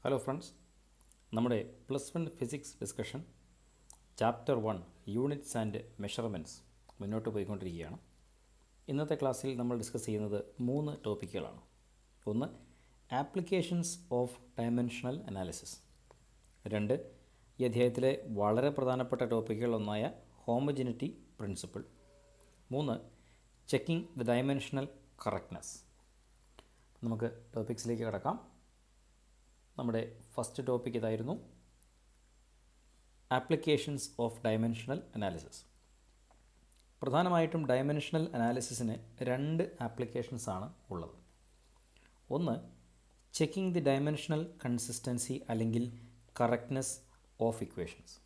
Hello friends, നമ്മുടെ +1 physics discussion chapter 1 units and measurements മുന്നോട്ട് പോയിക്കൊണ്ടിരിക്കുകയാണ്. ഇന്നത്തെ ക്ലാസ്സിൽ നമ്മൾ ഡിസ്കസ് ചെയ്യുന്നത് 3 ടോപ്പിക്കുകളാണ്. ഒന്ന്, ആപ്ലിക്കേഷൻസ് ഓഫ് ഡയമെൻഷണൽ അനാലിസിസ്. 2, ഈ അധ്യായത്തിലെ വളരെ പ്രധാനപ്പെട്ട ടോപ്പിക്കുകളൊന്നായ homogeneity principle. 3, checking the dimensional correctness. നമുക്ക് ടോപ്പിക്സിലേക്ക് കടക്കാം. നമ്മുടെ ഫസ്റ്റ് ടോപ്പിക് ഇതായിരുന്നു, ആപ്ലിക്കേഷൻസ് ഓഫ് ഡയമെൻഷണൽ അനാലിസിസ്. പ്രധാനമായിട്ടും ഡയമെൻഷണൽ അനാലിസിസിന് 2 ആപ്ലിക്കേഷൻസാണ് ഉള്ളത്. ഒന്ന്, ചെക്കിംഗ് ദി ഡയമെൻഷണൽ കൺസിസ്റ്റൻസി അല്ലെങ്കിൽ കറക്റ്റ്നെസ് ഓഫ് ഇക്വേഷൻസ്.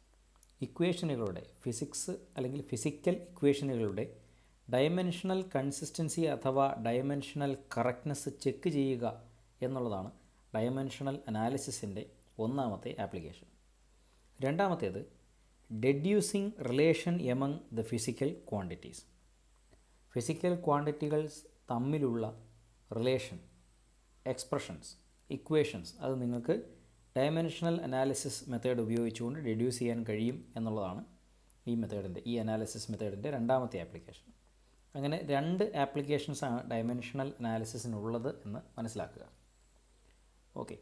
ഇക്വേഷനുകളുടെ ഫിസിക്സ് അല്ലെങ്കിൽ ഫിസിക്കൽ ഇക്വേഷനുകളുടെ ഡയമെൻഷണൽ കൺസിസ്റ്റൻസി അഥവാ ഡയമെൻഷണൽ കറക്റ്റ്നെസ് ചെക്ക് ചെയ്യുക എന്നുള്ളതാണ് ഡയമെൻഷണൽ അനാലിസിസിൻ്റെ ഒന്നാമത്തെ ആപ്ലിക്കേഷൻ. രണ്ടാമത്തേത്, deducing relation among the physical quantities. ഫിസിക്കൽ ക്വാണ്ടിറ്റികൾ തമ്മിലുള്ള റിലേഷൻ, എക്സ്പ്രഷൻസ്, ഇക്വേഷൻസ് അത് നിങ്ങൾക്ക് ഡയമെൻഷണൽ അനാലിസിസ് മെത്തേഡ് ഉപയോഗിച്ചുകൊണ്ട് ഡെഡ്യൂസ് ചെയ്യാൻ കഴിയും എന്നുള്ളതാണ് ഈ അനാലിസിസ് മെത്തേഡിൻ്റെ രണ്ടാമത്തെ ആപ്ലിക്കേഷൻ. അങ്ങനെ 2 ആപ്ലിക്കേഷൻസാണ് ഡയമെൻഷണൽ അനാലിസിസിനുള്ളത് എന്ന് മനസ്സിലാക്കുക. ഓക്കെ,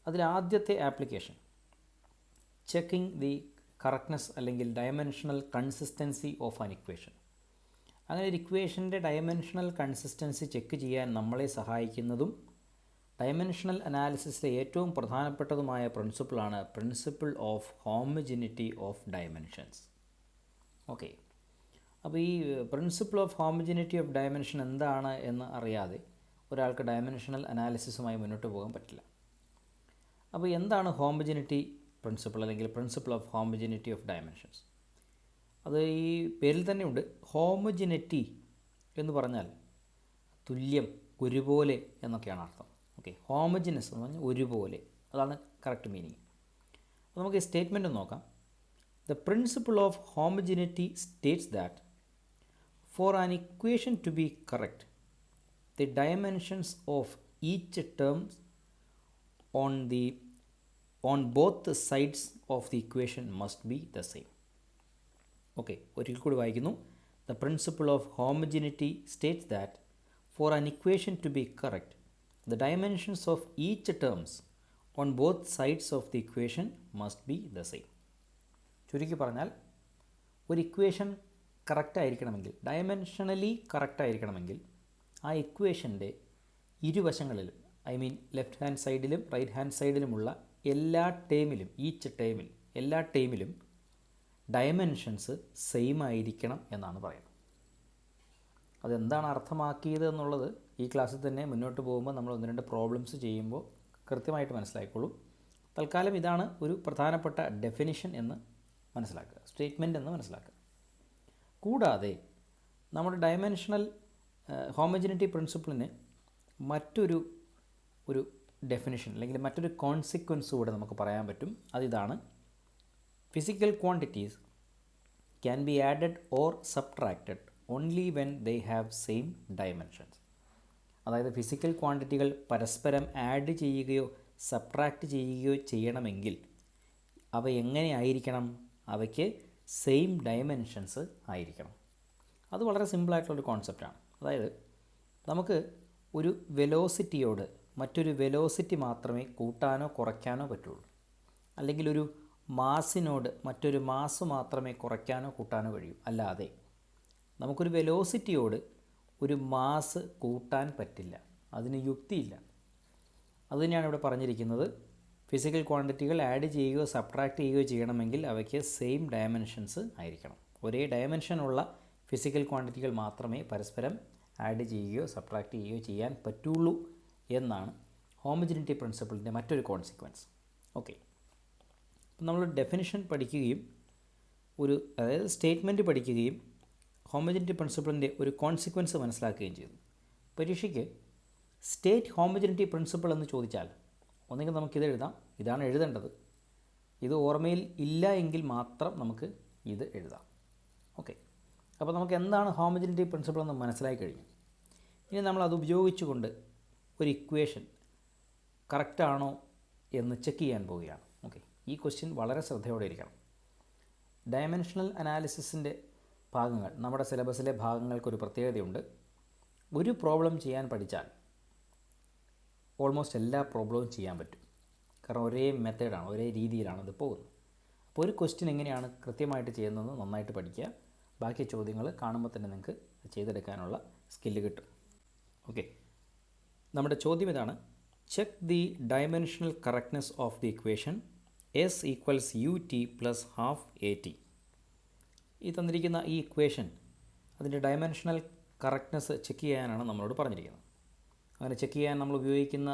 അതിലാദ്യത്തെ ആപ്ലിക്കേഷൻ ചെക്കിംഗ് ദി കറക്റ്റ്നെസ് അല്ലെങ്കിൽ dimensional consistency of an equation. അങ്ങനെ ഒരു ഇക്വേഷൻ്റെ ഡയമെൻഷണൽ കൺസിസ്റ്റൻസി ചെക്ക് ചെയ്യാൻ നമ്മളെ സഹായിക്കുന്നതും ഡയമെൻഷണൽ അനാലിസിസിലെ ഏറ്റവും പ്രധാനപ്പെട്ടതുമായ പ്രിൻസിപ്പിളാണ് principle of homogeneity of dimensions. Okay, അപ്പോൾ ഈ principle of homogeneity of dimension എന്താണ് എന്ന് അറിയാതെ ഒരാൾക്ക് ഡയമെൻഷണൽ അനാലിസിസുമായി മുന്നോട്ട് പോകാൻ പറ്റില്ല. അപ്പോൾ എന്താണ് ഹോമോജിനിറ്റി പ്രിൻസിപ്പിൾ അല്ലെങ്കിൽ principle of homogeneity of dimensions? അത് ഈ പേരിൽ തന്നെ ഉണ്ട്. ഹോമോജിനിറ്റി എന്ന് പറഞ്ഞാൽ തുല്യം, ഒരുപോലെ എന്നൊക്കെയാണ് അർത്ഥം. ഓക്കെ, ഹോമോജിനസ് എന്ന് പറഞ്ഞാൽ ഒരുപോലെ, അതാണ് കറക്റ്റ് മീനിങ്. അപ്പോൾ നമുക്ക് ഈ സ്റ്റേറ്റ്മെൻറ്റ് നോക്കാം. The principle of homogeneity States that for an equation two B correct the dimensions of each terms on both the sides of the equation must be the same. Okay, ഒരിക്കൽ കൂടി വായിക്കുന്നു. The principle of homogeneity states that for an equation to be correct, the dimensions of each terms on both sides of the equation must be the same. ചുരുക്കി പറഞ്ഞാൽ, ഒരു equation correct ആയിരിക്കണമെങ്കിൽ, dimensionally correct ആയിരിക്കണമെങ്കിൽ, ആ ഇക്വേഷൻ്റെ ഇരുവശങ്ങളിലും, left hand സൈഡിലും right hand സൈഡിലുമുള്ള എല്ലാ ടേമിലും dimensions same ആയിരിക്കണം എന്നാണ് പറയുന്നത്. അതെന്താണ് അർത്ഥമാക്കിയത് എന്നുള്ളത് ഈ ക്ലാസ്സിൽ തന്നെ മുന്നോട്ട് പോകുമ്പോൾ നമ്മൾ 1-2 പ്രോബ്ലംസ് ചെയ്യുമ്പോൾ കൃത്യമായിട്ട് മനസ്സിലാക്കിക്കോളൂ. തൽക്കാലം ഇതാണ് ഒരു പ്രധാനപ്പെട്ട ഡെഫിനിഷൻ എന്ന് മനസ്സിലാക്കുക, സ്റ്റേറ്റ്മെൻറ്റ് എന്ന് മനസ്സിലാക്കുക. കൂടാതെ നമ്മുടെ ഡയമെൻഷണൽ ഹോമോജിനിറ്റി പ്രിൻസിപ്പിളിന് മറ്റൊരു ഡെഫിനിഷൻ അല്ലെങ്കിൽ മറ്റൊരു കോൺസിക്വൻസ് കൂടെ നമുക്ക് പറയാൻ പറ്റും. അതിതാണ്, physical quantities can be added or subtracted only when they have same dimensions. അതായത് ഫിസിക്കൽ ക്വാണ്ടിറ്റികൾ പരസ്പരം ആഡ് ചെയ്യുകയോ സബ്ട്രാക്റ്റ് ചെയ്യുകയോ ചെയ്യണമെങ്കിൽ അവ എങ്ങനെ ആയിരിക്കണം? അവയ്ക്ക് സെയിം ഡയമെൻഷൻസ് ആയിരിക്കണം. അത് വളരെ സിമ്പിളായിട്ടുള്ളൊരു കോൺസെപ്റ്റാണ്. അതായത് നമുക്ക് ഒരു വെലോസിറ്റിയോട് മറ്റൊരു വെലോസിറ്റി മാത്രമേ കൂട്ടാനോ കുറയ്ക്കാനോ പറ്റുള്ളൂ. അല്ലെങ്കിൽ ഒരു മാസിനോട് മറ്റൊരു മാസ് മാത്രമേ കുറയ്ക്കാനോ കൂട്ടാനോ കഴിയൂ. അല്ലാതെ നമുക്കൊരു വെലോസിറ്റിയോട് ഒരു മാസ് കൂട്ടാൻ പറ്റില്ല, അതിന് യുക്തിയില്ല. അതുതന്നെയാണ് ഇവിടെ പറഞ്ഞിരിക്കുന്നത്. ഫിസിക്കൽ ക്വാണ്ടിറ്റികൾ ആഡ് ചെയ്യുകയോ സബ്ട്രാക്റ്റ് ചെയ്യുകയോ ചെയ്യണമെങ്കിൽ അവയ്ക്ക് സെയിം ഡയമെൻഷൻസ് ആയിരിക്കണം. ഒരേ ഡയമെൻഷനുള്ള ഫിസിക്കൽ ക്വാണ്ടിറ്റികൾ മാത്രമേ പരസ്പരം ആഡ് ചെയ്യുകയോ സബ്ട്രാക്റ്റ് ചെയ്യുകയോ ചെയ്യാൻ പറ്റുള്ളൂ എന്നാണ് ഹോമോജിനിറ്റി പ്രിൻസിപ്പിളിൻ്റെ മറ്റൊരു കോൺസിക്വൻസ്. ഓക്കെ, അപ്പം നമ്മൾ ഡെഫിനിഷൻ പഠിക്കുകയും അതായത് സ്റ്റേറ്റ്മെൻറ്റ് പഠിക്കുകയും ഹോമോജിനിറ്റി പ്രിൻസിപ്പിളിൻ്റെ ഒരു കോൺസിക്വൻസ് മനസ്സിലാക്കുകയും ചെയ്തു. പരീക്ഷയ്ക്ക് സ്റ്റേറ്റ് ഹോമോജിനിറ്റി പ്രിൻസിപ്പിൾ എന്ന് ചോദിച്ചാൽ ഒന്നെങ്കിൽ നമുക്കിത് എഴുതാം, ഇതാണ് എഴുതേണ്ടത്. ഇത് ഓർമ്മയിൽ ഇല്ല എങ്കിൽ മാത്രം നമുക്ക് ഇത് എഴുതാം. ഓക്കെ, അപ്പോൾ നമുക്ക് എന്താണ് ഹോമോജിനിറ്റി പ്രിൻസിപ്പിൾ എന്ന് മനസ്സിലായി കഴിഞ്ഞു. ഇനി നമ്മൾ അത് ഉപയോഗിച്ചുകൊണ്ട് ഒരു ഇക്വേഷൻ കറക്റ്റാണോ എന്ന് ചെക്ക് ചെയ്യാൻ പോവുകയാണ്. ഓക്കെ, ഈ ക്വസ്റ്റ്യൻ വളരെ ശ്രദ്ധയോടെ ഇരിക്കണം. ഡയമെൻഷണൽ അനാലിസിസിൻ്റെ ഭാഗങ്ങൾ, നമ്മുടെ സിലബസിലെ ഭാഗങ്ങൾക്കൊരു പ്രത്യേകതയുണ്ട്. ഒരു പ്രോബ്ലം ചെയ്യാൻ പഠിച്ചാൽ ഓൾമോസ്റ്റ് എല്ലാ പ്രോബ്ലവും ചെയ്യാൻ പറ്റും. കാരണം ഒരേ മെത്തേഡാണ്, ഒരേ രീതിയിലാണ് ഇത് പോകുന്നത്. അപ്പോൾ ഒരു ക്വസ്റ്റ്യൻ എങ്ങനെയാണ് കൃത്യമായിട്ട് ചെയ്യുന്നത് നന്നായിട്ട് പഠിക്കുക. ബാക്കി ചോദ്യങ്ങൾ കാണുമ്പോൾ തന്നെ നിങ്ങൾക്ക് ചെയ്തെടുക്കാനുള്ള സ്കില്ല് കിട്ടും. ഓക്കെ, നമ്മുടെ ചോദ്യം ഇതാണ്: check the dimensional correctness of the equation S equals U T plus half A T. ഈ തന്നിരിക്കുന്ന ഈ ഇക്വേഷൻ അതിൻ്റെ ഡയമെൻഷണൽ കറക്റ്റ്നെസ് ചെക്ക് ചെയ്യാനാണ് നമ്മളോട് പറഞ്ഞിരിക്കുന്നത്. അങ്ങനെ ചെക്ക് ചെയ്യാൻ നമ്മൾ ഉപയോഗിക്കുന്ന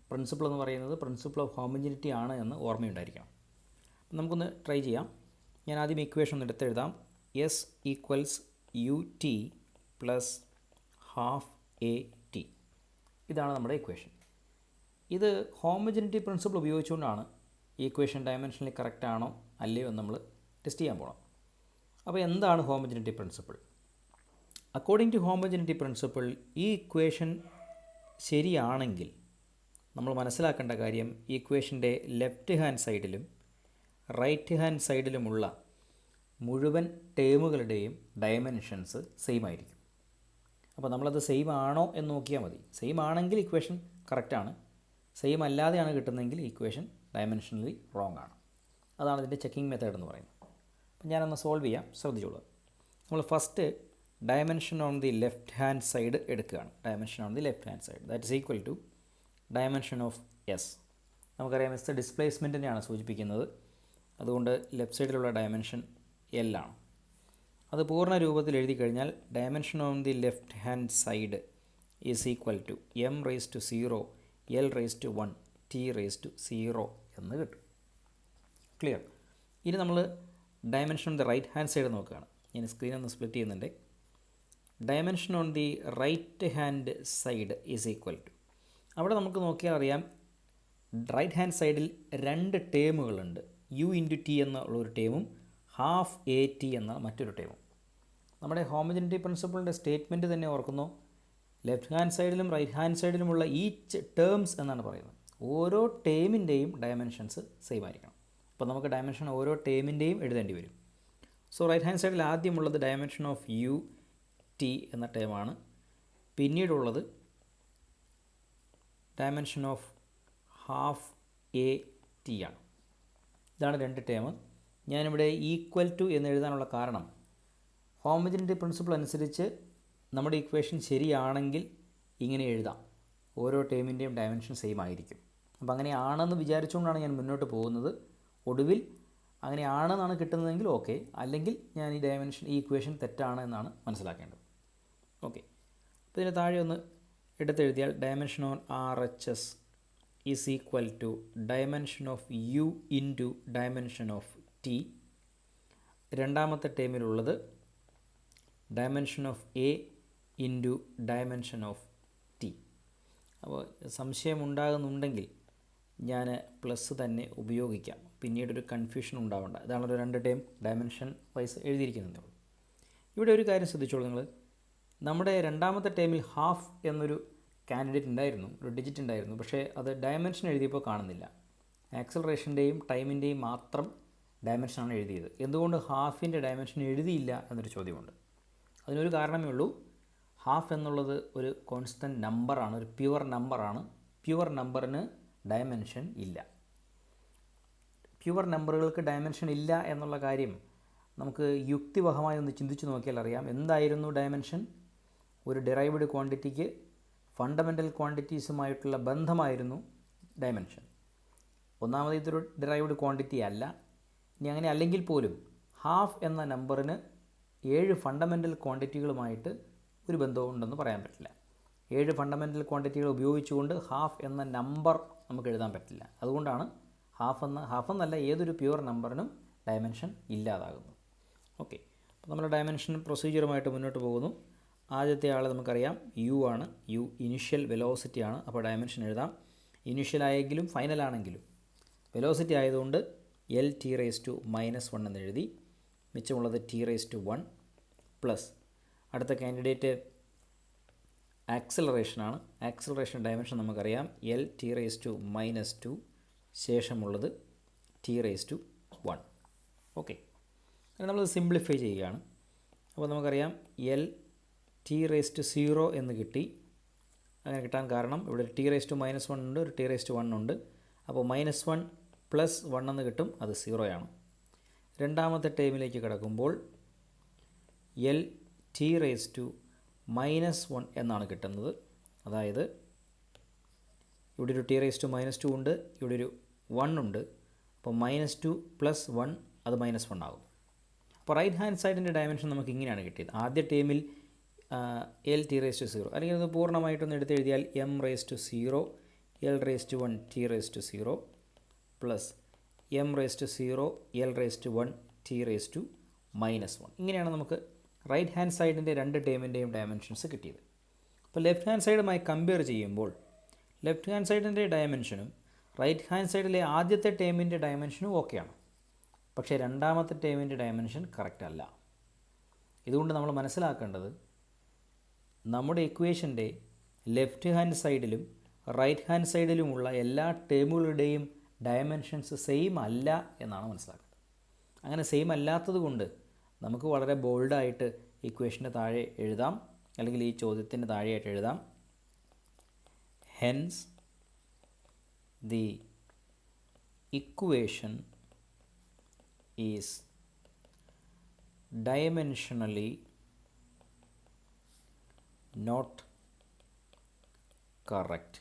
പ്രിൻസിപ്പിൾ എന്ന് പറയുന്നത് പ്രിൻസിപ്പിൾ ഓഫ് ഹോമോജിനിറ്റി ആണ് എന്ന് ഓർമ്മയുണ്ടായിരിക്കണം. നമുക്കൊന്ന് ട്രൈ ചെയ്യാം. ഞാൻ ആദ്യം ഇക്വേഷൻ ഒന്ന് എടുത്തെഴുതാം. S equals U T plus half A T. ഇതാണ് നമ്മുടെ ഇക്വേഷൻ. ഇത് ഹോമോജിനിറ്റി പ്രിൻസിപ്പിൾ ഉപയോഗിച്ചുകൊണ്ടാണ് ഈ ഇക്വേഷൻ ഡയമെൻഷനലി കറക്റ്റ് ആണോ അല്ലയോ എന്ന് നമ്മൾ ടെസ്റ്റ് ചെയ്യാൻ പോകണം. അപ്പോൾ എന്താണ് homogeneity principle? According to homogeneity principle ഈ ഇക്വേഷൻ ശരിയാണെങ്കിൽ നമ്മൾ മനസ്സിലാക്കേണ്ട കാര്യം ഈ ഇക്വേഷൻ്റെ ലെഫ്റ്റ് ഹാൻഡ് സൈഡിലും റൈറ്റ് ഹാൻഡ് സൈഡിലുമുള്ള മുഴുവൻ ടേമുകളുടെയും ഡയമെൻഷൻസ് സെയിം ആയിരിക്കും. അപ്പോൾ നമ്മളത് സെയിം ആണോ എന്ന് നോക്കിയാൽ മതി. സെയിം ആണെങ്കിൽ ഇക്വേഷൻ കറക്റ്റാണ്. സെയിം അല്ലാതെയാണ് കിട്ടുന്നതെങ്കിൽ ഇക്വേഷൻ ഡയമെൻഷനലി റോങ് ആണ്. അതാണ് ഇതിൻ്റെ ചെക്കിംഗ് മെത്തേഡ് എന്ന് പറയുന്നത്. അപ്പം ഞാനൊന്ന് സോൾവ് ചെയ്യാം, ശ്രദ്ധിച്ചോളൂ. നമ്മൾ first dimension on the left hand side എടുക്കുകയാണ്. Dimension on the left hand side that is equal to dimension of S. നമുക്കറിയാം എസ് ഡിസ്പ്ലേസ്മെൻറ്റിനെയാണ് സൂചിപ്പിക്കുന്നത്. അതുകൊണ്ട് ലെഫ്റ്റ് സൈഡിലുള്ള ഡയമെൻഷൻ എൽ ആണ്. അത് പൂർണ്ണ രൂപത്തിൽ എഴുതി കഴിഞ്ഞാൽ dimension on the left hand side is equal to M raise to 0 L raise to 1 T raise to 0 എന്ന് കിട്ടും. ക്ലിയർ? ഇനി നമ്മൾ dimension on the right hand side നോക്കുകയാണ്. ഞാൻ സ്ക്രീൻ ഒന്ന് സ്പ്ലിറ്റ് ചെയ്യുന്നുണ്ട്. Dimension on the right hand side is equal to, അവിടെ നമുക്ക് നോക്കിയാൽ അറിയാം റൈറ്റ് ഹാൻഡ് സൈഡിൽ രണ്ട് ടേമുകളുണ്ട്. യു ഇൻറ്റു ടി എന്നുള്ളൊരു ടേമും ഹാഫ് എ ടി എന്ന മറ്റൊരു ടേമും. നമ്മുടെ ഹോമോജിനിറ്റി പ്രിൻസിപ്പിളിൻ്റെ സ്റ്റേറ്റ്മെൻറ്റ് തന്നെ ഓർക്കുന്നു. ലെഫ്റ്റ് ഹാൻഡ് സൈഡിലും റൈറ്റ് ഹാൻഡ് സൈഡിലുമുള്ള ഈച്ച് ടേംസ് എന്നാണ് പറയുന്നത്. ഓരോ ടേമിൻ്റെയും ഡയമെൻഷൻസ് സെയിം ആയിരിക്കണം. അപ്പോൾ നമുക്ക് ഡയമെൻഷൻ ഓരോ ടേമിൻ്റെയും എഴുതേണ്ടി വരും. സോ റൈറ്റ് ഹാൻഡ് സൈഡിൽ ആദ്യമുള്ളത് ഡയമെൻഷൻ ഓഫ് യു ടി എന്ന ടേമാണ്. പിന്നീടുള്ളത് dimension of half A T ആണ്. ഇതാണ് രണ്ട് ടേം. ഞാനിവിടെ ഈക്വൽ ടു എന്ന് എഴുതാനുള്ള കാരണം ഹോമോജിനിറ്റി പ്രിൻസിപ്പിൾ അനുസരിച്ച് നമ്മുടെ ഇക്വേഷൻ ശരിയാണെങ്കിൽ ഇങ്ങനെ എഴുതാം. ഓരോ ടേമിൻ്റെയും ഡയമെൻഷൻ സെയിം ആയിരിക്കും. അപ്പോൾ അങ്ങനെയാണെന്ന് വിചാരിച്ചുകൊണ്ടാണ് ഞാൻ മുന്നോട്ട് പോകുന്നത്. ഒടുവിൽ അങ്ങനെയാണെന്നാണ് കിട്ടുന്നതെങ്കിൽ ഓക്കെ, അല്ലെങ്കിൽ ഞാൻ ഈ ഇക്വേഷൻ തെറ്റാണ് എന്നാണ് മനസ്സിലാക്കേണ്ടത്. ഓക്കെ, അപ്പോൾ ഇതിന് താഴെ ഒന്ന് എടുത്തെഴുതിയാൽ dimension on R H S is equal to dimension of U into dimension of T. രണ്ടാമത്തെ ടേമിലുള്ളത് dimension of A into dimension of T. അപ്പോൾ സംശയമുണ്ടാകുന്നുണ്ടെങ്കിൽ ഞാൻ പ്ലസ് തന്നെ ഉപയോഗിക്കാം, പിന്നീടൊരു കൺഫ്യൂഷൻ ഉണ്ടാവേണ്ട. ഇതാണല്ലോ രണ്ട് ടേം ഡയമെൻഷൻ വൈസ് എഴുതിയിരിക്കുന്നത്. ഇവിടെ ഒരു കാര്യം ശ്രദ്ധിച്ചോളൂ നിങ്ങൾ. നമ്മുടെ രണ്ടാമത്തെ ടേമിൽ ഹാഫ് എന്നൊരു കാൻഡിഡേറ്റ് ഉണ്ടായിരുന്നു, ഒരു ഡിജിറ്റ് ഉണ്ടായിരുന്നു. പക്ഷേ അത് ഡയമെൻഷൻ എഴുതിയപ്പോൾ കാണുന്നില്ല. ആക്സലറേഷൻ്റെയും ടൈമിൻ്റെയും മാത്രം ഡയമെൻഷനാണ് എഴുതിയത്. എന്തുകൊണ്ട് ഹാഫിൻ്റെ ഡയമെൻഷൻ എഴുതിയില്ല എന്നൊരു ചോദ്യമുണ്ട്. അതിനൊരു കാരണമേ ഉള്ളൂ. ഹാഫ് എന്നുള്ളത് ഒരു കോൺസ്റ്റൻറ്റ് നമ്പറാണ്, ഒരു പ്യുവർ നമ്പറാണ്. പ്യുവർ നമ്പറിന് ഡയമെൻഷൻ ഇല്ല. പ്യുവർ നമ്പറുകൾക്ക് ഡയമെൻഷൻ ഇല്ല എന്നുള്ള കാര്യം നമുക്ക് യുക്തിവഹമായി ഒന്ന് ചിന്തിച്ച് നോക്കിയാൽ അറിയാം. എന്തായിരുന്നു ഡയമെൻഷൻ? ഒരു ഡിറൈവ്ഡ് ക്വാണ്ടിറ്റിക്ക് ഫണ്ടമെൻ്റൽ ക്വാണ്ടിറ്റീസുമായിട്ടുള്ള ബന്ധമായിരുന്നു ഡയമെൻഷൻ. ഒന്നാമത് ഇതൊരു ഡിറൈവ്ഡ് ക്വാണ്ടിറ്റി അല്ല. ഇനി അങ്ങനെ അല്ലെങ്കിൽ പോലും ഹാഫ് എന്ന നമ്പറിന് 7 ഫണ്ടമെൻ്റൽ ക്വാണ്ടിറ്റികളുമായിട്ട് ഒരു ബന്ധവും ഉണ്ടെന്ന് പറയാൻ പറ്റില്ല. 7 ഫണ്ടമെൻ്റൽ ക്വാണ്ടിറ്റികൾ ഉപയോഗിച്ചുകൊണ്ട് ഹാഫ് എന്ന നമ്പർ നമുക്ക് എഴുതാൻ പറ്റില്ല. അതുകൊണ്ടാണ് ഹാഫ് എന്നല്ല ഏതൊരു പ്യുവർ നമ്പറിനും ഡയമെൻഷൻ ഇല്ലാതാകുന്നു. ഓക്കെ, അപ്പോൾ നമ്മൾ ഡയമെൻഷൻ പ്രൊസീജിയറുമായിട്ട് മുന്നോട്ട് പോകുന്നു. ആദ്യത്തെ ആൾ നമുക്കറിയാം യു ആണ്. യു ഇനിഷ്യൽ വെലോസിറ്റി ആണ്. അപ്പോൾ ഡയമെൻഷൻ എഴുതാം. ഇനിഷ്യൽ ആയെങ്കിലും ഫൈനൽ ആണെങ്കിലും വെലോസിറ്റി ആയതുകൊണ്ട് എൽ ടി റേസ് ടു -1 എന്ന് എഴുതി. മിച്ചമുള്ളത് ടി റേസ് ടു 1 പ്ലസ് അടുത്ത കാൻഡിഡേറ്റ് ആക്സിലറേഷനാണ്. ആക്സിലറേഷൻ ഡയമെൻഷൻ നമുക്കറിയാം എൽ ടി റേസ് ടു -2 ശേഷമുള്ളത് ടി റേസ് ടു 1. ഓക്കെ, നമ്മൾ സിംപ്ലിഫൈ ചെയ്യുകയാണ്. അപ്പോൾ നമുക്കറിയാം എൽ ടി റേസ് ടു 0 എന്ന് കിട്ടി. അങ്ങനെ കിട്ടാൻ കാരണം ഇവിടെ ഒരു ടി റേസ് ടു -1 ഉണ്ട്, ഒരു ടി റേസ് ടു 1 ഉണ്ട്. അപ്പോൾ -1 + 1 എന്ന് കിട്ടും, അത് 0 ആണ്. രണ്ടാമത്തെ ടേമിലേക്ക് കിടക്കുമ്പോൾ എൽ ടി റേസ് ടു -1 എന്നാണ് കിട്ടുന്നത്. അതായത് ഇവിടെ ഒരു ടി റേസ് ടു -2 ഉണ്ട്, ഇവിടെ ഒരു 1 ഉണ്ട്. അപ്പോൾ -2 + 1 അത് -1 ആകും. അപ്പോൾ റൈറ്റ് ഹാൻഡ് സൈഡിൻ്റെ ഡയമെൻഷൻ നമുക്ക് ഇങ്ങനെയാണ് കിട്ടിയത്. ആദ്യ ടേമിൽ എൽ ടി റേസ് ടു 0, അല്ലെങ്കിൽ അത് പൂർണ്ണമായിട്ടൊന്ന് എടുത്ത് എഴുതിയാൽ M raise to 0 L raise to 1 T raise to 0 plus M raise to 0 L raise to 1 T raise to -1. ഇങ്ങനെയാണ് നമുക്ക് റൈറ്റ് ഹാൻഡ് സൈഡിൻ്റെ രണ്ട് ടേമിൻ്റെയും ഡയമെൻഷൻസ് കിട്ടിയത്. അപ്പോൾ ലെഫ്റ്റ് ഹാൻഡ് സൈഡുമായി കമ്പയർ ചെയ്യുമ്പോൾ ലെഫ്റ്റ് ഹാൻഡ് സൈഡിൻ്റെ ഡയമെൻഷനും റൈറ്റ് ഹാൻഡ് സൈഡിലെ ആദ്യത്തെ ടേമിൻ്റെ ഡയമെൻഷനും ഓക്കെയാണ്. പക്ഷേ രണ്ടാമത്തെ ടേമിൻ്റെ ഡയമെൻഷൻ കറക്റ്റ് അല്ല. ഇതുകൊണ്ട് നമ്മൾ മനസ്സിലാക്കേണ്ടത് നമ്മുടെ ഇക്വേഷൻ്റെ ലെഫ്റ്റ് ഹാൻഡ് സൈഡിലും റൈറ്റ് ഹാൻഡ് സൈഡിലുമുള്ള എല്ലാ ടേമുകളുടെയും ഡയമെൻഷൻസ് സെയിം അല്ല എന്നാണ് മനസ്സിലാക്കേണ്ടത്. അങ്ങനെ സെയിം അല്ലാത്തത് കൊണ്ട് നമുക്ക് വളരെ ബോൾഡായിട്ട് ഇക്വേഷൻ്റെ താഴെ എഴുതാം, അല്ലെങ്കിൽ ഈ ചോദ്യത്തിൻ്റെ താഴെയായിട്ട് എഴുതാം. Hence the equation is dimensionally not correct.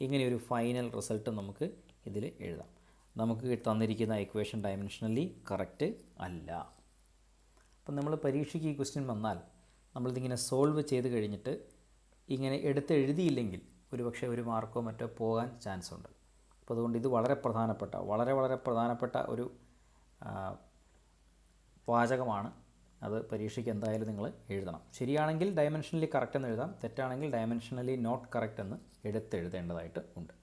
ഇങ്ങനെ ഒരു ഫൈനൽ റിസൾട്ട് നമുക്ക് ഇതിൽ എഴുതാം. നമുക്ക് തന്നിരിക്കുന്ന ഇക്വേഷൻ ഡയമെൻഷനലി കറക്റ്റ് അല്ല. അപ്പം നമ്മൾ പരീക്ഷയ്ക്ക് ഈ ക്വസ്റ്റ്യൻ വന്നാൽ നമ്മളിതിങ്ങനെ സോൾവ് ചെയ്ത് കഴിഞ്ഞിട്ട് ഇങ്ങനെ എടുത്ത് എഴുതിയില്ലെങ്കിൽ ഒരുപക്ഷെ ഒരു മാർക്കോ മറ്റോ പോകാൻ ചാൻസ് ഉണ്ട്. അപ്പോൾ അതുകൊണ്ട് ഇത് വളരെ പ്രധാനപ്പെട്ട ഒരു വാചകമാണ്. അത് പരീക്ഷയ്ക്ക് എന്തായാലും നിങ്ങൾ എഴുതണം. ശരിയാണെങ്കിൽ ഡയമെൻഷനലി കറക്റ്റ് എന്ന് എഴുതാം, തെറ്റാണെങ്കിൽ ഡയമെൻഷനലി നോട്ട് കറക്റ്റ് എന്ന് എടുത്തെഴുതേണ്ടതായിട്ട് ഉണ്ട്.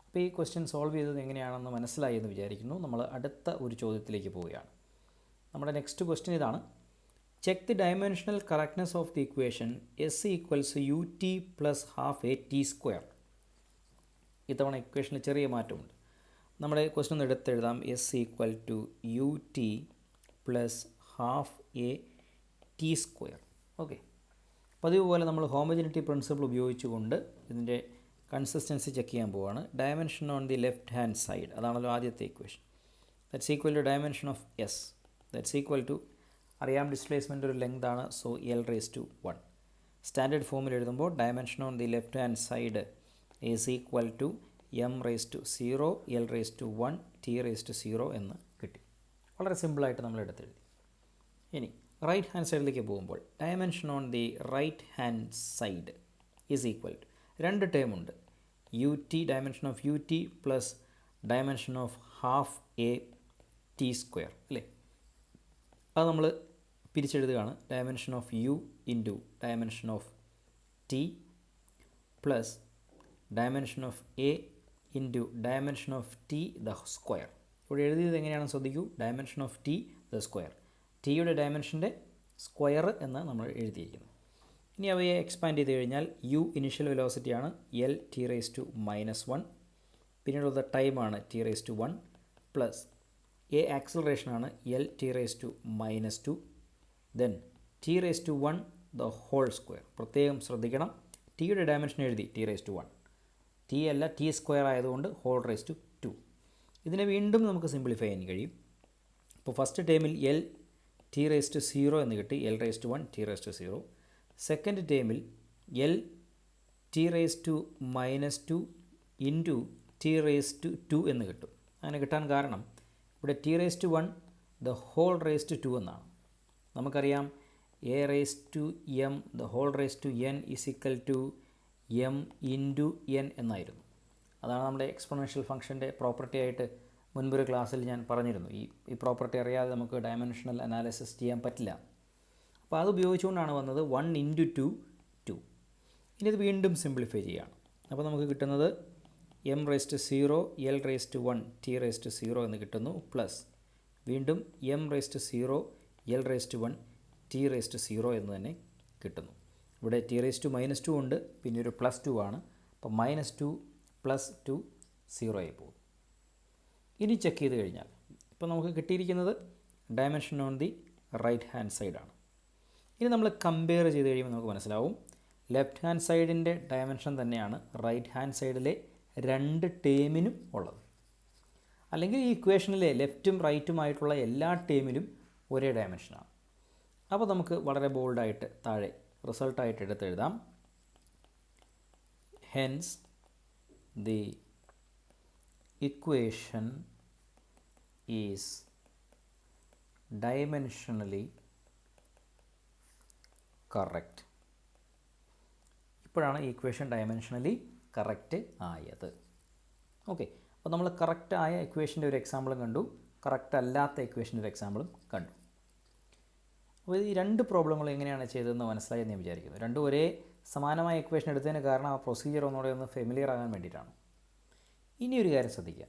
അപ്പോൾ ഈ ക്വസ്റ്റ്യൻ സോൾവ് ചെയ്തത് എങ്ങനെയാണെന്ന് മനസ്സിലായി എന്ന് വിചാരിക്കുന്നു. നമ്മൾ അടുത്ത ഒരു ചോദ്യത്തിലേക്ക് പോവുകയാണ്. നമ്മുടെ നെക്സ്റ്റ് ക്വസ്റ്റ്യൻ ഇതാണ്. Check the dimensional correctness of the equation S equals U T plus half A T square. ഇത്തവണ ഇക്വേഷനിൽ ചെറിയ മാറ്റമുണ്ട്. നമ്മുടെ ക്വസ്റ്റ്യൻ ഒന്ന് എടുത്തെഴുതാം. S equal to U T plus half A T square. Okay, പതിവ് പോലെ നമ്മൾ ഹോമോജനിറ്റി പ്രിൻസിപ്പിൾ ഉപയോഗിച്ചുകൊണ്ട് ഇതിൻ്റെ കൺസിസ്റ്റൻസി ചെക്ക് ചെയ്യാൻ പോവുകയാണ്. Dimension on the left hand side, അതാണല്ലോ ആദ്യത്തെ equation. That's equal to dimension of S, that's equal to അറിയാം ഡിസ്പ്ലേസ്മെൻ്റ് ഒരു ലെങ്ത് ആണ്, so L raise to 1. Standard ഫോമിൽ എഴുതുമ്പോൾ dimension on the left hand side is equal to M raise to 0 L raise to 1 T raise to 0 എന്ന് കിട്ടി. വളരെ സിമ്പിളായിട്ട് നമ്മൾ എടുത്തെഴുതി. ഇനി റൈറ്റ് ഹാൻഡ് സൈഡിലേക്ക് പോകുമ്പോൾ dimension on the right hand side is equal to രണ്ട് ടേം ഉണ്ട്, U T dimension of U T plus dimension of half A T square അല്ലേ. അത് നമ്മൾ പിരിച്ചെഴുതുകയാണ്. Dimension of U into dimension of T plus dimension of A into dimension of T the square. ഇവിടെ എഴുതിയത് എങ്ങനെയാണെന്ന് ശ്രദ്ധിക്കൂ. Dimension of T the square, ടിയുടെ ഡയമെൻഷൻ്റെ സ്ക്വയർ എന്ന് നമ്മൾ എഴുതിയിരിക്കുന്നു. ഇനി അവയെ എക്സ്പാൻഡ് ചെയ്ത് കഴിഞ്ഞാൽ യു ഇനിഷ്യൽ വെലോസിറ്റിയാണ്, എൽ ടി റേസ് ടു -1, പിന്നീടുള്ള ടൈമാണ് T raise to 1 plus A ആക്സിലറേഷനാണ് L T raise to -2, then T raise to 1 the whole square. പ്രത്യേകം ശ്രദ്ധിക്കണം, ടിയുടെ ഡയമെൻഷൻ എഴുതി ടി റേസ് ടു 1, ടി അല്ല ടി സ്ക്വയർ ആയതുകൊണ്ട് ഹോൾ റേസ് ടു 2. ഇതിനെ വീണ്ടും നമുക്ക് സിംപ്ലിഫൈ ചെയ്യാൻ കഴിയും. അപ്പോൾ ഫസ്റ്റ് ടേമിൽ എൽ ടി റേസ് ടു 0 എന്ന് കിട്ടി, L raise to 1 T raise to 0. Second ടേമിൽ L T raise to -2 into T raise to 2 എന്ന് കിട്ടും. അങ്ങനെ കിട്ടാൻ കാരണം ഇവിടെ T raise to 1 the whole raise to 2 എന്നാണ്. നമുക്കറിയാം A raise to M the whole raise to N is equal to M into N എന്നായിരുന്നു. അതാണ് നമ്മുടെ എക്സ്പോണൻഷ്യൽ ഫംഗ്ഷൻ്റെ പ്രോപ്പർട്ടി ആയിട്ട് മുൻപൊരു ക്ലാസ്സിൽ ഞാൻ പറഞ്ഞിരുന്നു. ഈ പ്രോപ്പർട്ടി അറിയാതെ നമുക്ക് ഡയമെൻഷണൽ അനാലിസിസ് ചെയ്യാൻ പറ്റില്ല. അപ്പോൾ അത് ഉപയോഗിച്ചുകൊണ്ടാണ് വന്നത് 1 ഇൻറ്റു 2 2. ഇനി ഇത് വീണ്ടും സിംപ്ലിഫൈ ചെയ്യുകയാണ്. അപ്പോൾ നമുക്ക് കിട്ടുന്നത് M raise to 0 L raise to 1 T raise to 0 എന്ന് കിട്ടുന്നു, പ്ലസ് വീണ്ടും M raise to 0 L raise to 1 T raise to 0 എന്ന് തന്നെ കിട്ടുന്നു. ഇവിടെ ടി റേസ് ടു -2 ഉണ്ട്, പിന്നെ ഒരു +2 ആണ്. അപ്പോൾ -2 + 2 0 ആയി പോകും. ഇനി ചെക്ക് ചെയ്ത് കഴിഞ്ഞാൽ ഇപ്പോൾ നമുക്ക് കിട്ടിയിരിക്കുന്നത് dimension on the right hand സൈഡാണ്. ഇനി നമ്മൾ കമ്പയർ ചെയ്ത് കഴിയുമ്പോൾ നമുക്ക് മനസ്സിലാവും ലെഫ്റ്റ് ഹാൻഡ് സൈഡിൻ്റെ ഡയമെൻഷൻ തന്നെയാണ് റൈറ്റ് ഹാൻഡ് സൈഡിലെ 2 ടേമിനും ഉള്ളത്. അല്ലെങ്കിൽ ഈ ഇക്വേഷനിലെ ലെഫ്റ്റും റൈറ്റുമായിട്ടുള്ള എല്ലാ ടേമിലും ഒരേ ഡയമെൻഷനാണ്. അപ്പോൾ നമുക്ക് വളരെ ബോൾഡായിട്ട് താഴെ റിസൾട്ടായിട്ട് എടുത്തെഴുതാം. Hence the equation is dimensionally correct. ഇപ്പോഴാണ് ഈ ഇക്വേഷൻ ഡയമെൻഷനലി കറക്റ്റ് ആയത്. ഓക്കെ, അപ്പോൾ നമ്മൾ കറക്റ്റായ ഇക്വേഷൻ്റെ ഒരു എക്സാമ്പിളും കണ്ടു, കറക്റ്റ് അല്ലാത്ത ഇക്വേഷൻ്റെ ഒരു എക്സാമ്പിളും കണ്ടു. അപ്പോൾ ഈ 2 പ്രോബ്ലങ്ങൾ എങ്ങനെയാണ് ചെയ്തതെന്ന് മനസ്സിലായെന്ന് ഞാൻ വിചാരിക്കുന്നു. രണ്ടും ഒരേ സമാനമായ ഇക്വേഷൻ എടുത്തതിന് കാരണം ആ പ്രൊസീജിയർ ഒന്നുകൂടെ ഒന്ന് ഫെമിലിയർ ആകാൻ വേണ്ടിയിട്ടാണ്. ഇനി ഒരു കാര്യം ശ്രദ്ധിക്കുക,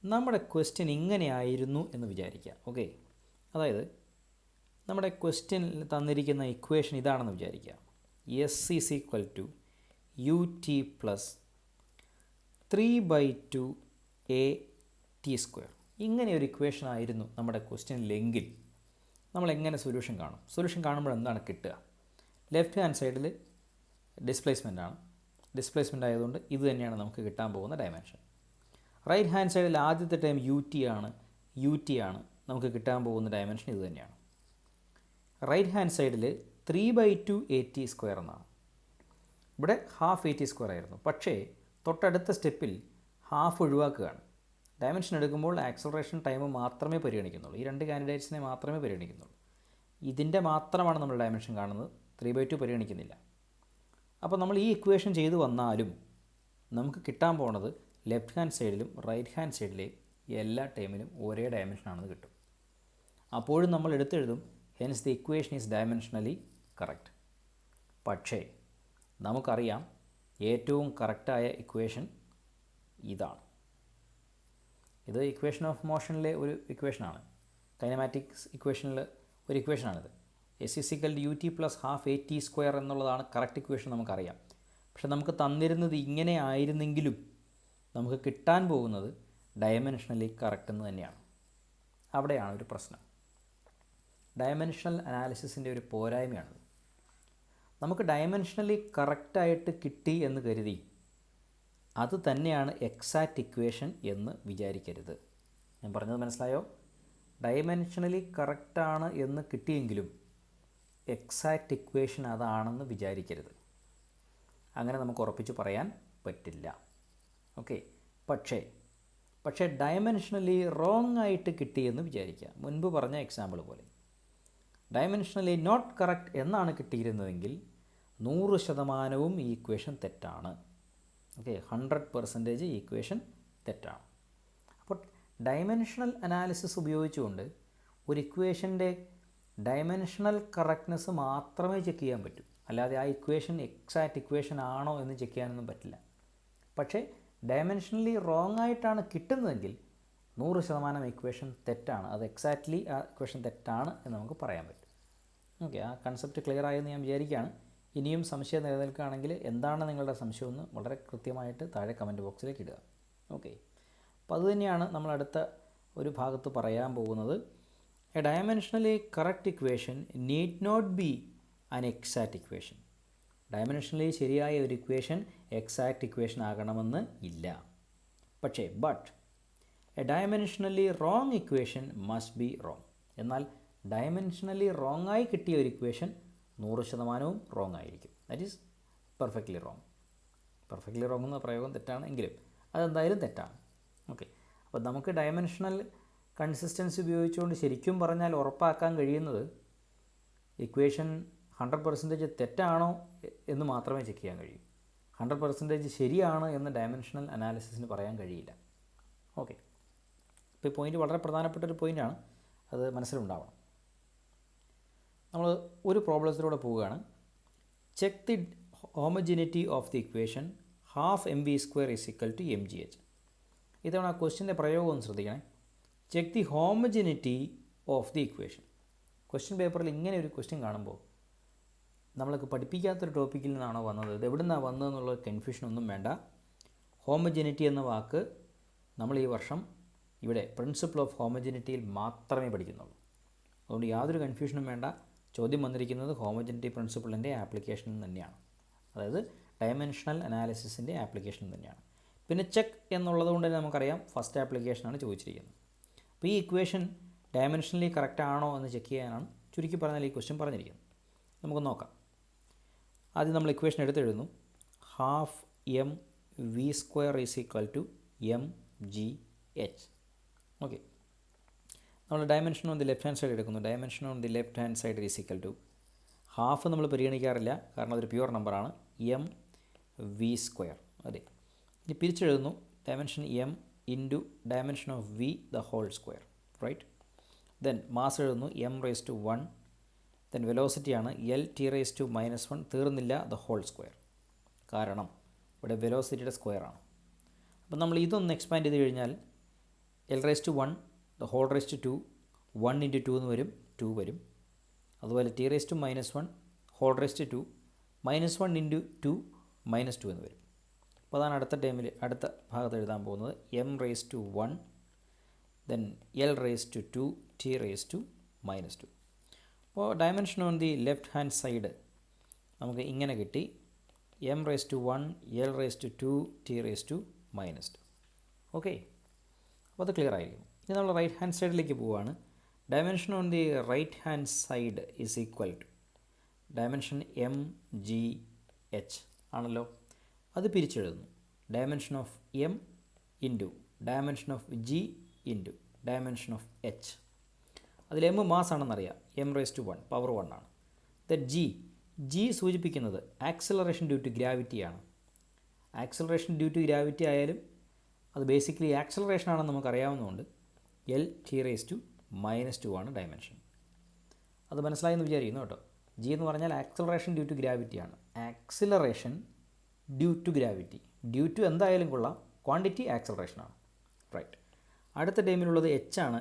നമ്മുടെ ക്വസ്റ്റ്യൻ ഇങ്ങനെയായിരുന്നു എന്ന് വിചാരിക്കുക. ഓക്കെ, അതായത് നമ്മുടെ ക്വസ്റ്റ്യനിൽ തന്നിരിക്കുന്ന ഇക്വേഷൻ ഇതാണെന്ന് വിചാരിക്കുക. S is equal to U T plus 3/2 A T square. ഇങ്ങനെ ഒരു ഇക്വേഷൻ ആയിരുന്നു നമ്മുടെ ക്വസ്റ്റ്യനിലെങ്കിൽ നമ്മൾ എങ്ങനെ സൊല്യൂഷൻ കാണും? സൊല്യൂഷൻ കാണുമ്പോൾ എന്താണ് കിട്ടുക? ലെഫ്റ്റ് ഹാൻഡ് സൈഡിൽ ഡിസ്പ്ലേസ്മെൻ്റ് ആണ്. ഡിസ്പ്ലേസ്മെൻ്റ് ആയതുകൊണ്ട് ഇത് തന്നെയാണ് നമുക്ക് കിട്ടാൻ പോകുന്ന ഡയമെൻഷൻ. റൈറ്റ് ഹാൻഡ് സൈഡിൽ ആദ്യത്തെ ടൈം യു ടി ആണ് നമുക്ക് കിട്ടാൻ പോകുന്ന ഡയമെൻഷൻ ഇത് തന്നെയാണ്. റൈറ്റ് ഹാൻഡ് സൈഡിൽ 3/2 എ ടി സ്ക്വയർ എന്നാണ്. ഇവിടെ ഹാഫ് എ ടി സ്ക്വയർ ആയിരുന്നു, പക്ഷേ തൊട്ടടുത്ത സ്റ്റെപ്പിൽ ഹാഫ് ഒഴിവാക്കുകയാണ്. ഡയമെൻഷൻ എടുക്കുമ്പോൾ ആക്സലറേഷൻ ടൈം മാത്രമേ പരിഗണിക്കുന്നുള്ളൂ. ഈ 2 കാൻഡിഡേറ്റ്സിനെ മാത്രമേ പരിഗണിക്കുന്നുള്ളൂ. ഇതിൻ്റെ മാത്രമാണ് നമ്മൾ ഡയമെൻഷൻ കാണുന്നത്, 3/2 പരിഗണിക്കുന്നില്ല. അപ്പോൾ നമ്മൾ ഈ ഇക്വേഷൻ ചെയ്തു വന്നാലും നമുക്ക് കിട്ടാൻ പോണത് ലെഫ്റ്റ് ഹാൻഡ് സൈഡിലും റൈറ്റ് ഹാൻഡ് സൈഡിലെയും എല്ലാ ടൈമിലും ഒരേ ഡയമെൻഷനാണെന്ന് കിട്ടും. അപ്പോഴും നമ്മൾ എടുത്തെഴുതും hence the equation is dimensionally correct. പക്ഷേ നമുക്കറിയാം ഏറ്റവും കറക്റ്റായ ഇക്വേഷൻ ഇതാണ്. ഇത് ഇക്വേഷൻ ഓഫ് മോഷനിലെ ഒരു ഇക്വേഷനാണ്. കൈനമാറ്റിക്സ് ഇക്വേഷനിൽ ഒരു ഇക്വേഷനാണിത്. S is equal U T plus half A T square എന്നുള്ളതാണ് കറക്റ്റ് ഇക്വേഷൻ, നമുക്കറിയാം. പക്ഷെ നമുക്ക് തന്നിരുന്നത് ഇങ്ങനെ ആയിരുന്നെങ്കിലും നമുക്ക് കിട്ടാൻ പോകുന്നത് ഡയമെൻഷനലി കറക്റ്റ് എന്ന് തന്നെയാണ്. അവിടെയാണ് ഒരു പ്രശ്നം. ഡയമെൻഷണൽ അനാലിസിസിൻ്റെ ഒരു പോരായ്മയാണത്. നമുക്ക് ഡയമെൻഷനലി കറക്റ്റായിട്ട് കിട്ടി എന്ന് കരുതി അത് തന്നെയാണ് എക്സാക്റ്റ് ഇക്വേഷൻ എന്ന് വിചാരിക്കരുത്. ഞാൻ പറഞ്ഞത് മനസ്സിലായോ? ഡയമെൻഷനലി കറക്റ്റാണ് എന്ന് കിട്ടിയെങ്കിലും എക്സാക്റ്റ് ഇക്വേഷൻ അതാണെന്ന് വിചാരിക്കരുത്. അങ്ങനെ നമുക്ക് ഉറപ്പിച്ച് പറയാൻ പറ്റില്ല. ഓക്കെ, പക്ഷേ ഡയമെൻഷനലി റോങ് ആയിട്ട് കിട്ടിയെന്ന് വിചാരിക്കുക. മുൻപ് പറഞ്ഞ എക്സാമ്പിൾ പോലെ ഡയമെൻഷനലി നോട്ട് കറക്റ്റ് എന്നാണ് കിട്ടിയിരുന്നതെങ്കിൽ 100% ഈ ഇക്വേഷൻ തെറ്റാണ്. ഓക്കെ, 100% ഈ ഇക്വേഷൻ തെറ്റാണ്. അപ്പോൾ ഡയമെൻഷണൽ അനാലിസിസ് ഉപയോഗിച്ചുകൊണ്ട് ഒരു ഇക്വേഷൻ്റെ ഡയമെൻഷണൽ കറക്റ്റ്നെസ് മാത്രമേ ചെക്ക് ചെയ്യാൻ പറ്റൂ. അല്ലാതെ ആ ഇക്വേഷൻ എക്സാക്റ്റ് ഇക്വേഷൻ ആണോ എന്ന് ചെക്ക് ചെയ്യാനൊന്നും പറ്റില്ല. പക്ഷേ ഡയമെൻഷനലി റോങ് ആയിട്ടാണ് കിട്ടുന്നതെങ്കിൽ 100% ഇക്വേഷൻ തെറ്റാണ്. അത് എക്സാക്റ്റ്ലി ആ ഇക്വേഷൻ തെറ്റാണ് എന്ന് നമുക്ക് പറയാൻ പറ്റും. ഓക്കെ, ആ കൺസെപ്റ്റ് ക്ലിയർ ആയെന്ന് ഞാൻ വിചാരിക്കുകയാണ്. ഇനിയും സംശയം നിലനിൽക്കുകയാണെങ്കിൽ എന്താണ് നിങ്ങളുടെ സംശയമെന്ന് വളരെ കൃത്യമായിട്ട് താഴെ കമൻറ്റ് ബോക്സിലേക്ക് ഇടുക. ഓക്കെ, അപ്പോൾ അതുതന്നെയാണ് നമ്മൾ അടുത്ത ഒരു ഭാഗത്ത് പറയാൻ പോകുന്നത്. A dimensionally correct equation need not be an exact equation. Dimensionally ശരിയായ ഒരു ഇക്വേഷൻ എക്സാക്റ്റ് ഇക്വേഷൻ ആകണമെന്ന് ഇല്ല. പക്ഷേ a dimensionally wrong equation must be wrong. എന്നാൽ ഡയമെൻഷനലി റോങ് ആയി കിട്ടിയ ഒരു ഇക്വേഷൻ 100% റോങ് ആയിരിക്കും. That is perfectly wrong. Perfectly wrong എന്ന പ്രയോഗം തെറ്റാണ് എങ്കിലും അതെന്തായാലും തെറ്റാണ്. ഓക്കെ, അപ്പോൾ നമുക്ക് ഡയമെൻഷണൽ കൺസിസ്റ്റൻസി ഉപയോഗിച്ചുകൊണ്ട് ശരിക്കും പറഞ്ഞാൽ ഉറപ്പാക്കാൻ കഴിയുന്നത് ഇക്വേഷൻ 100% തെറ്റാണോ എന്ന് മാത്രമേ ചെക്ക് ചെയ്യാൻ കഴിയൂ. 100% ശരിയാണ് എന്ന് ഡയമെൻഷണൽ അനാലിസിസിന് പറയാൻ കഴിയില്ല. ഓക്കെ, ഇപ്പോൾ ഈ പോയിൻ്റ് വളരെ പ്രധാനപ്പെട്ടൊരു പോയിൻ്റാണ്, അത് മനസ്സിലുണ്ടാവണം. നമ്മൾ ഒരു പ്രോബ്ലത്തിലൂടെ പോവുകയാണ്. Check the homogeneity of the equation half M V square is equal to M G H. ഇതവണ ആ ക്വസ്റ്റ്യൻ്റെ പ്രയോഗം ഒന്ന് ശ്രദ്ധിക്കണേ. Check the homogeneity of the equation. Question പേപ്പറിൽ ഇങ്ങനെ ഒരു ക്വസ്റ്റ്യൻ കാണുമ്പോൾ നമ്മൾക്ക് പഠിപ്പിക്കാത്തൊരു ടോപ്പിക്കിൽ നിന്നാണോ വന്നത്, ഇത് എവിടെ നിന്നാണ് വന്നതെന്നുള്ള കൺഫ്യൂഷനൊന്നും വേണ്ട. ഹോമോജിനിറ്റി എന്ന വാക്ക് നമ്മൾ ഈ വർഷം ഇവിടെ പ്രിൻസിപ്പിൾ ഓഫ് ഹോമോജനിറ്റിയിൽ മാത്രമേ പഠിക്കുന്നുള്ളൂ. അതുകൊണ്ട് യാതൊരു കൺഫ്യൂഷനും വേണ്ട. ചോദ്യം വന്നിരിക്കുന്നത് ഹോമോജനിറ്റി പ്രിൻസിപ്പിളിൻ്റെ ആപ്ലിക്കേഷൻ തന്നെയാണ്, അതായത് ഡയമെൻഷണൽ അനാലിസിസിൻ്റെ ആപ്ലിക്കേഷൻ തന്നെയാണ്. പിന്നെ ചെക്ക് എന്നുള്ളത് കൊണ്ട് തന്നെ നമുക്കറിയാം ഫസ്റ്റ് ആപ്ലിക്കേഷനാണ് ചോദിച്ചിരിക്കുന്നത്. അപ്പോൾ ഈ ഇക്വേഷൻ ഡയമെൻഷനലി കറക്റ്റ് ആണോ എന്ന് ചെക്ക് ചെയ്യാനാണ് ചുരുക്കി പറഞ്ഞാൽ ഈ ക്വസ്റ്റ്യൻ പറഞ്ഞിരിക്കുന്നത്. നമുക്ക് നോക്കാം. ആദ്യം നമ്മൾ ഇക്വേഷൻ എടുത്തെഴുതുന്നു. Half M V square is equal to M G H. Okay, നമ്മൾ dimension on the left hand side എടുക്കുന്നു. Dimension on the left hand side is equal to half നമ്മൾ പരിഗണിക്കാറില്ല, കാരണം അതൊരു പ്യുവർ നമ്പറാണ്. M V square. അതെ, ഇനി പിരിച്ചെഴുതുന്നു. Dimension M into dimension of V the whole square, right. Then mass എഴുതുന്നു എം റേസ് ടു 1. ദെൻ വെലോസിറ്റിയാണ് എൽ ടി റേസ് ടു -1. തീർന്നില്ല, ദ ഹോൾ സ്ക്വയർ, കാരണം ഇവിടെ വെലോസിറ്റിയുടെ സ്ക്വയർ ആണ്. അപ്പോൾ നമ്മൾ ഇതൊന്ന് എക്സ്പാൻഡ് ചെയ്ത് കഴിഞ്ഞാൽ L raise to 1 the whole raise to 2, 1 into 2 എന്ന് വരും, 2 വരും. അതുപോലെ T raise to -1 whole raise to 2, -1 into 2 -2 എന്ന് വരും. അപ്പോൾ അതാണ് അടുത്ത ഭാഗത്ത് എഴുതാൻ പോകുന്നത്. M raise to 1 then L raise to 2 T raise to -2. അപ്പോൾ dimension on the left hand side നമുക്ക് ഇങ്ങനെ കിട്ടി. M raise to 1 L raise to 2 T raise to -2. Okay, അപ്പോൾ അത് ക്ലിയർ ആയിരിക്കും. ഇനി നമ്മൾ റൈറ്റ് ഹാൻഡ് സൈഡിലേക്ക് പോവുകയാണ്. Dimension on the right hand side is equal to dimension M G H ആണല്ലോ. അത് പിരിച്ചെഴുതുന്നു. Dimension of M into dimension of G into dimension of H. അതിൽ എം മാസ് ആണെന്നറിയാം, എം റേസ് ടു 1 പവർ 1 ആണ്. That G സൂചിപ്പിക്കുന്നത് acceleration due to ഗ്രാവിറ്റിയാണ്. Acceleration due to gravity ആയാലും അത് ബേസിക്കലി ആക്സിലറേഷൻ ആണെന്ന് നമുക്കറിയാവുന്നതുകൊണ്ട് എൽ ടി റേസ് ടു -2 ആണ് ഡയമെൻഷൻ. അത് മനസ്സിലായെന്ന് വിചാരിക്കുന്നു കേട്ടോ. ജി എന്ന് പറഞ്ഞാൽ ആക്സിലറേഷൻ ഡ്യൂ ടു ഗ്രാവിറ്റിയാണ്. Acceleration due to gravity, due to എന്തായാലും കൊള്ളാം, ക്വാണ്ടിറ്റി ആക്സിലറേഷനാണ്, റൈറ്റ്. അടുത്ത ടൈമിലുള്ളത് എച്ച് ആണ്.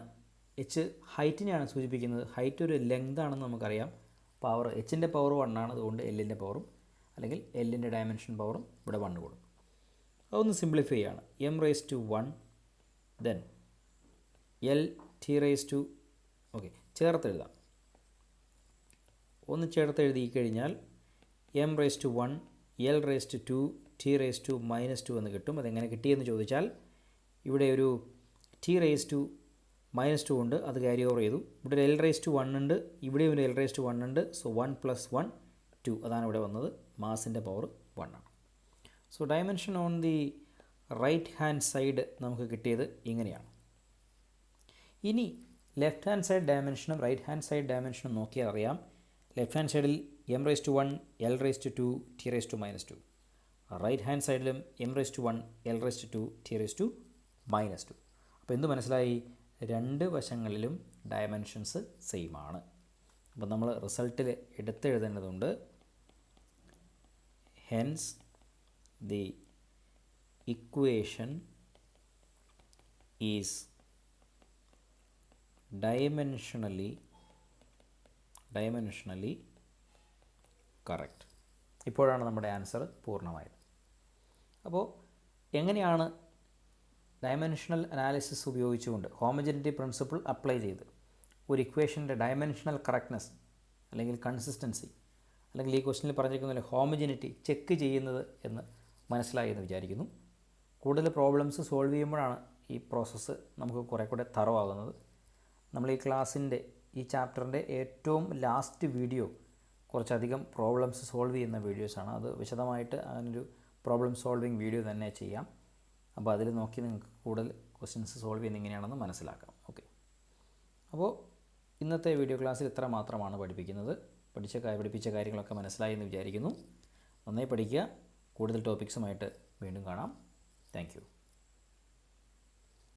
എച്ച് ഹൈറ്റിനെയാണ് സൂചിപ്പിക്കുന്നത്. ഹൈറ്റ് ഒരു ലെങ്ത് ആണെന്ന് നമുക്കറിയാം. പവർ എച്ചിൻ്റെ പവർ 1 ആണ്, അതുകൊണ്ട് എല്ലിൻ്റെ പവറും അല്ലെങ്കിൽ എല്ലിൻ്റെ ഡയമെൻഷൻ പവറും ഇവിടെ 1 കൊടുക്കും. അതൊന്ന് സിംപ്ലിഫൈ ചെയ്യാണ്. M raise to 1 then L T raise to, okay ചേർത്തെഴുതാം. ഒന്ന് ചേർത്തെഴുതി കഴിഞ്ഞാൽ M raise to 1 L raise to 2 T raise to -2 എന്ന് കിട്ടും. അതെങ്ങനെ കിട്ടിയെന്ന് ചോദിച്ചാൽ ഇവിടെ ഒരു ടി റേസ് ടു -2 ഉണ്ട്, അത് ക്യാരി ഓവർ ചെയ്തു. ഇവിടെ ഒരു എൽ റേസ് ടു 1 ഉണ്ട്, ഇവിടെ ഒരു എൽ റേസ് ടു 1 ഉണ്ട്. സോ 1 + 1 2 അതാണ് ഇവിടെ വന്നത്. മാസിൻ്റെ പവർ 1 ആണ്. So dimension on the right hand side നമുക്ക് കിട്ടിയത് ഇങ്ങനെയാണ്. ഇനി ലെഫ്റ്റ് ഹാൻഡ് സൈഡ് ഡയമെൻഷനും റൈറ്റ് ഹാൻഡ് സൈഡ് ഡയമെൻഷനും നോക്കിയാൽ അറിയാം. ലെഫ്റ്റ് ഹാൻഡ് സൈഡിൽ M raise to 1 L raise to 2 T raise to -2. Right hand സൈഡിലും M raise to 1 L raise to 2 T raise to -2. അപ്പോൾ എന്ത് മനസ്സിലായി? രണ്ട് വശങ്ങളിലും ഡയമെൻഷൻസ് സെയിം ആണ്. അപ്പോൾ നമ്മൾ റിസൾട്ടിൽ എടുത്തെഴുതേണ്ടതുണ്ട്. Hence the equation is dimensionally correct. ഇപ്പോഴാണ് നമ്മുടെ ആൻസർ പൂർണ്ണമായത്. അപ്പോൾ എങ്ങനെയാണ് ഡയമെൻഷണൽ അനാലിസിസ് ഉപയോഗിച്ചുകൊണ്ട് ഹോമോജനിറ്റി പ്രിൻസിപ്പിൾ അപ്ലൈ ചെയ്ത് ഒരു ഇക്വേഷൻ്റെ ഡയമെൻഷണൽ കറക്റ്റ്നെസ് അല്ലെങ്കിൽ കൺസിസ്റ്റൻസി അല്ലെങ്കിൽ ഈ ക്വസ്റ്റനിൽ പറഞ്ഞിരിക്കുന്ന ഹോമോജനിറ്റി ചെക്ക് ചെയ്യുന്നത് എന്ന് മനസ്സിലായി എന്ന് വിചാരിക്കുന്നു. കൂടുതൽ പ്രോബ്ലംസ് സോൾവ് ചെയ്യുമ്പോഴാണ് ഈ പ്രോസസ്സ് നമുക്ക് കുറേ കൂടെ തറവാകുന്നത്. നമ്മൾ ഈ ക്ലാസ്സിൻ്റെ ഈ ചാപ്റ്ററിൻ്റെ ഏറ്റവും ലാസ്റ്റ് വീഡിയോ കുറച്ചധികം പ്രോബ്ലംസ് സോൾവ് ചെയ്യുന്ന വീഡിയോസാണ്. അത് വിശദമായിട്ട് അങ്ങനൊരു പ്രോബ്ലം സോൾവിങ് വീഡിയോ തന്നെ ചെയ്യാം. അപ്പോൾ അതിൽ നോക്കി നിങ്ങൾക്ക് കൂടുതൽ ക്വസ്റ്റ്യൻസ് സോൾവ് ചെയ്യുന്നത് എങ്ങനെയാണെന്ന് മനസ്സിലാക്കാം. ഓക്കെ, അപ്പോൾ ഇന്നത്തെ വീഡിയോ ക്ലാസ്സിൽ ഇത്ര മാത്രമാണ് പഠിപ്പിക്കുന്നത്. പഠിപ്പിച്ച കാര്യങ്ങളൊക്കെ മനസ്സിലായി എന്ന് വിചാരിക്കുന്നു. നന്നായി പഠിക്കുക. കൂടുതൽ ടോപ്പിക്സുമായിട്ട് വീണ്ടും കാണാം. Thank you.